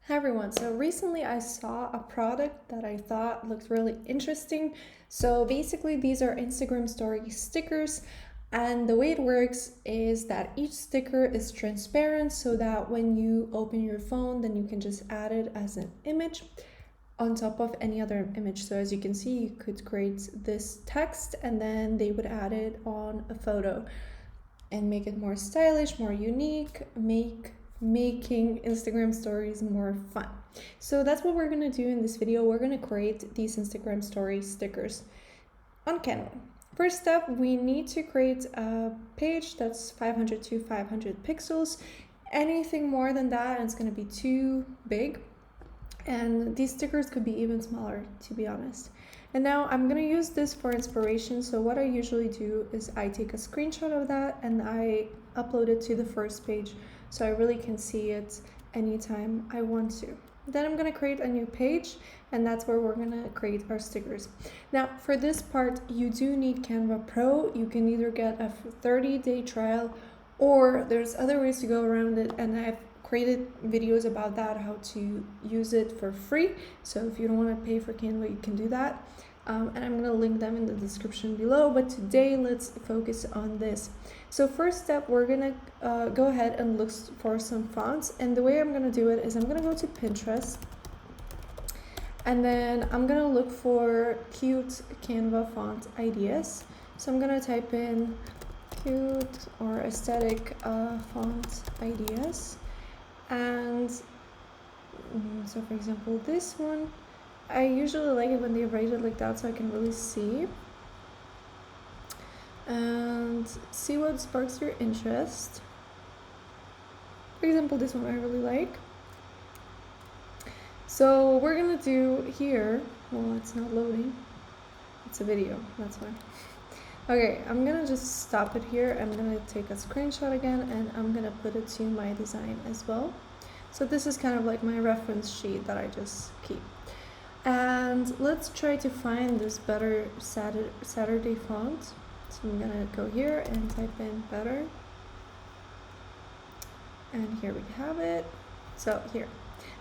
Hi everyone. So recently I saw a product that I thought looked really interesting. So basically these are Instagram story stickers, and the way it works is that each sticker is transparent so that when you open your phone then you can just add it as an image on top of any other image. So as you can see, you could create this text and then they would add it on a photo and make it more stylish, more unique, making Instagram stories more fun. So that's what we're gonna do in this video. We're gonna create these Instagram story stickers on Canva. First step, we need to create a page that's 500 to 500 pixels. Anything more than that, it's gonna be too big. And these stickers could be even smaller, to be honest. And now I'm gonna use this for inspiration. So what I usually do is I take a screenshot of that and I upload it to the first page so I really can see it anytime I want to. Then I'm gonna create a new page and that's where we're gonna create our stickers. Now for this part, you do need Canva Pro. You can either get a 30-day trial or there's other ways to go around it, and I've created videos about that, how to use it for free. So if you don't want to pay for Canva, you can do that. And I'm going to link them in the description below. But today, let's focus on this. So first step, we're going to go ahead and look for some fonts. And the way I'm going to do it is I'm going to go to Pinterest. And then I'm going to look for cute Canva font ideas. So I'm going to type in cute or aesthetic font ideas. And so for example, this one, I usually like it when they write it like that so I can really see and see what sparks your interest. For example, this one I really like. So what we're gonna do here, well, it's not loading, it's a video, that's why. Okay, I'm gonna just stop it here. I'm gonna take a screenshot again and I'm gonna put it to my design as well. So this is kind of like my reference sheet that I just keep. And let's try to find this better Saturday font. So I'm gonna go here and type in better. And here we have it. So here.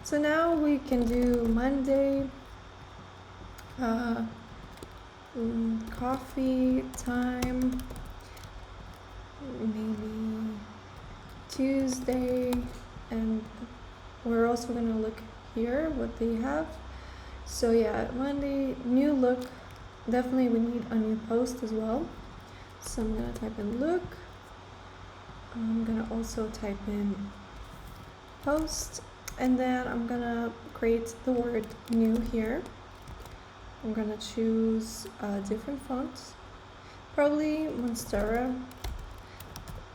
So now we can do Monday, coffee time, maybe Tuesday, and we're also gonna look here what they have. So yeah, Monday, new look. Definitely we need a new post as well. So I'm gonna type in look. I'm gonna also type in post, and then I'm gonna create the word new here. I'm gonna choose a different font, probably Monstera.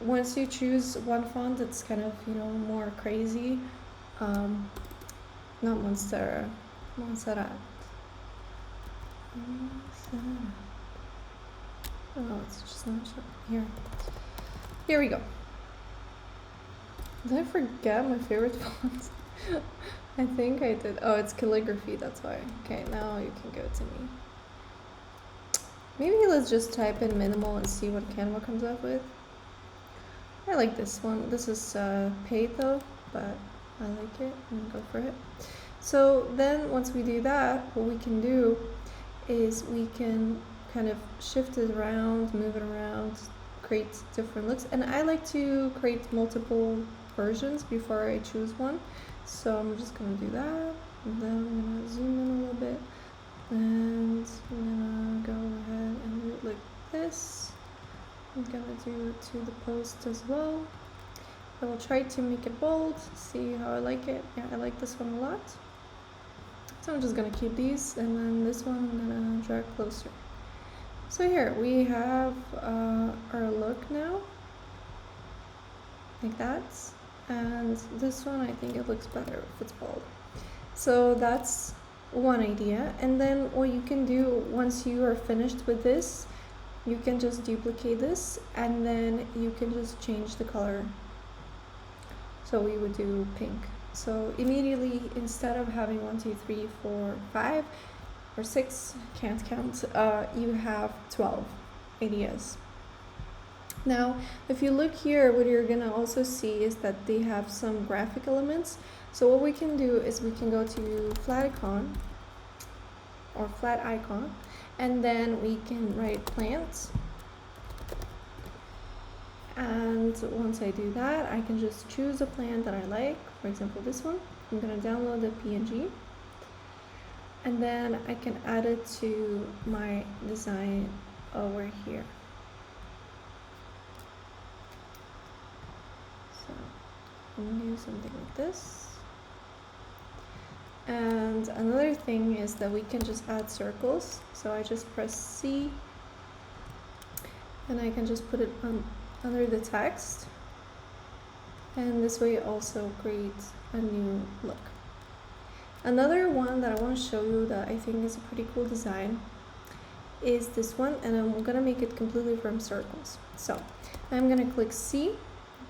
Once you choose one font, it's kind of, more crazy. Not Monstera, Montserrat. Oh, it's just not showing here. Here we go. Did I forget my favorite font? I think I did. Oh, it's calligraphy, that's why. Okay, now you can go to me. Maybe let's just type in minimal and see what Canva comes up with. I like this one. This is paid though, but I like it. I'm gonna go for it. So then once we do that, what we can do is we can kind of shift it around, move it around, create different looks. And I like to create multiple versions before I choose one. So I'm just gonna do that, and then I'm gonna zoom in a little bit, and I'm gonna go ahead and do it like this. I'm gonna do it to the post as well. I will try to make it bold, see how I like it. Yeah, I like this one a lot. So I'm just gonna keep these, and then this one I'm gonna drag closer. So here we have our look now, like that. And this one, I think it looks better if it's bold. So that's one idea. And then what you can do once you are finished with this, you can just duplicate this and then you can just change the color. So we would do pink. So immediately, instead of having 1, 2, 3, 4, 5 or 6, can't count, you have 12 ideas. Now, if you look here, what you're gonna also see is that they have some graphic elements. So what we can do is we can go to flat icon or flat icon, and then we can write plants. And once I do that, I can just choose a plant that I like. For example, this one. I'm gonna download the PNG, and then I can add it to my design over here. So I'm gonna do something like this. And another thing is that we can just add circles. So I just press C, and I can just put it under the text. And this way also creates a new look. Another one that I want to show you that I think is a pretty cool design is this one, and I'm gonna make it completely from circles. So I'm gonna click C,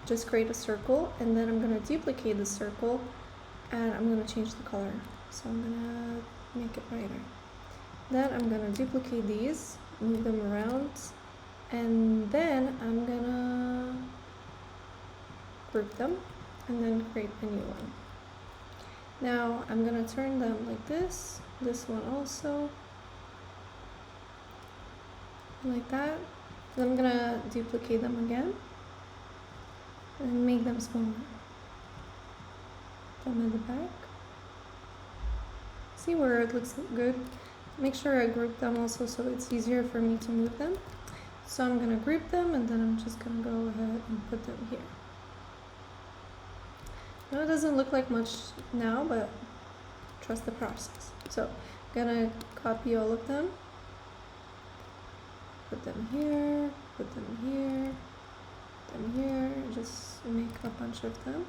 just create a circle, and then I'm gonna duplicate the circle, and I'm gonna change the color. So I'm gonna make it brighter. Then I'm gonna duplicate these, move them around, and then I'm gonna group them and then create a new one. Now I'm gonna turn them like this one also, like that. Then I'm gonna duplicate them again and make them smaller. Them in the back. See where it looks good? Make sure I group them also so it's easier for me to move them. So I'm gonna group them, and then I'm just gonna go ahead and put them here. Now it doesn't look like much now, but trust the process. So I'm gonna copy all of them, put them here, put them here, put them here, just make a bunch of them.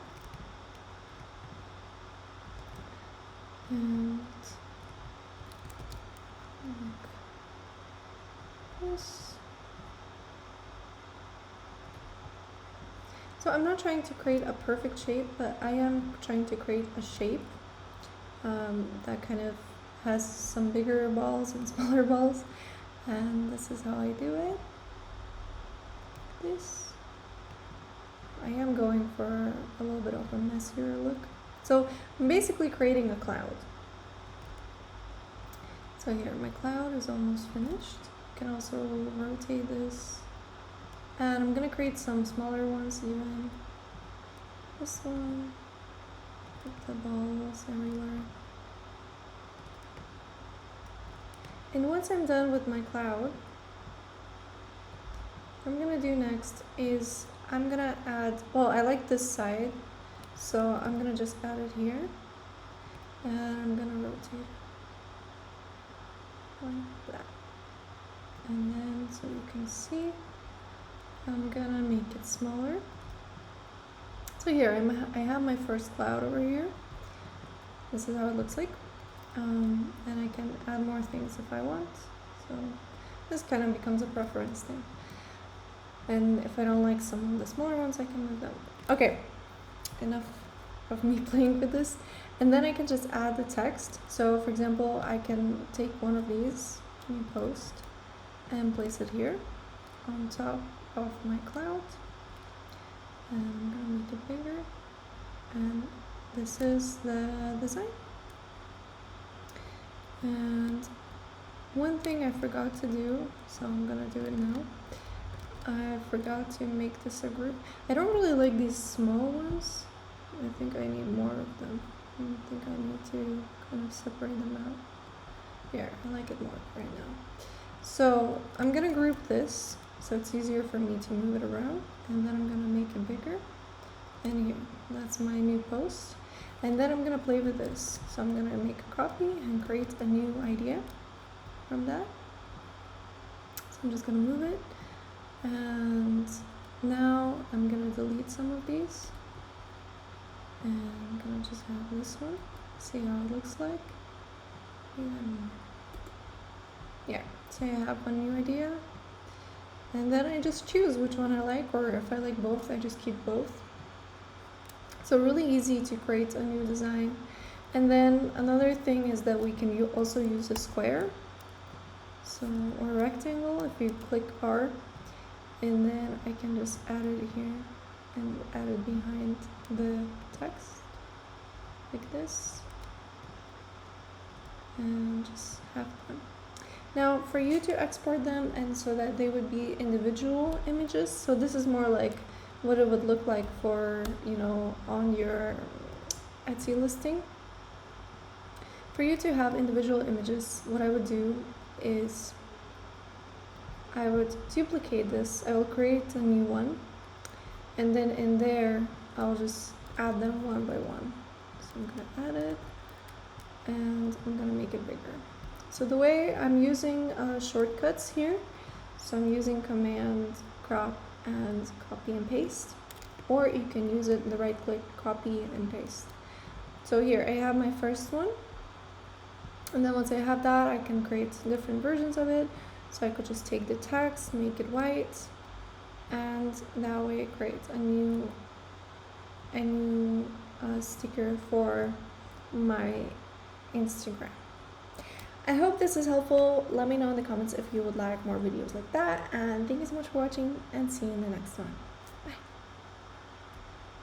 And like this. So I'm not trying to create a perfect shape, but I am trying to create a shape that kind of has some bigger balls and smaller balls, and this is how I do it. This. I am going for a little bit of a messier look. So I'm basically creating a cloud. So here, my cloud is almost finished. I can also rotate this. And I'm gonna create some smaller ones even. This one. Put the balls everywhere. And once I'm done with my cloud, what I'm gonna do next is I'm gonna add, well, I like this side, so I'm gonna just add it here. And I'm gonna rotate it like that. And then, so you can see, I'm gonna make it smaller. So here, I have my first cloud over here. This is how it looks like. And I can add more things if I want. So this kind of becomes a preference thing. And if I don't like some of the smaller ones, I can move them. Okay, enough of me playing with this. And then I can just add the text. So for example, I can take one of these, new post, and place it here on top of my cloud, and I'm gonna make it bigger, and this is the design. And one thing I forgot to do, so I'm gonna do it now. I forgot to make this a group. I don't really like these small ones. I think I need more of them. I think I need to kind of separate them out. Here, I like it more right now. So I'm gonna group this so it's easier for me to move it around, and then I'm gonna make it bigger. And here, that's my new post. And then I'm gonna play with this. So I'm gonna make a copy and create a new idea from that. So I'm just gonna move it. And now I'm gonna delete some of these. And I'm gonna just have this one. See how it looks like. Yeah, so I have one new idea. And then I just choose which one I like, or if I like both, I just keep both. So really easy to create a new design. And then another thing is that we can also use a square, so, or a rectangle. If you click R, and then I can just add it here and add it behind the text. like this, and just have them. Now for you to export them and so that they would be individual images, so this is more like what it would look like for, you know, on your Etsy listing. For you to have individual images, what I would do is I would duplicate this. I will create a new one, and then in there I'll just add them one by one. So I'm gonna add it, and I'm gonna make it bigger. So the way I'm using shortcuts here, so I'm using Command, Crop, and Copy and Paste, or you can use it, the right click, Copy and Paste. So here I have my first one, and then once I have that, I can create different versions of it. So I could just take the text, make it white, and that way it creates a new sticker for my Instagram. I hope this is helpful. Let me know in the comments if you would like more videos like that, and thank you so much for watching, and see you in the next one.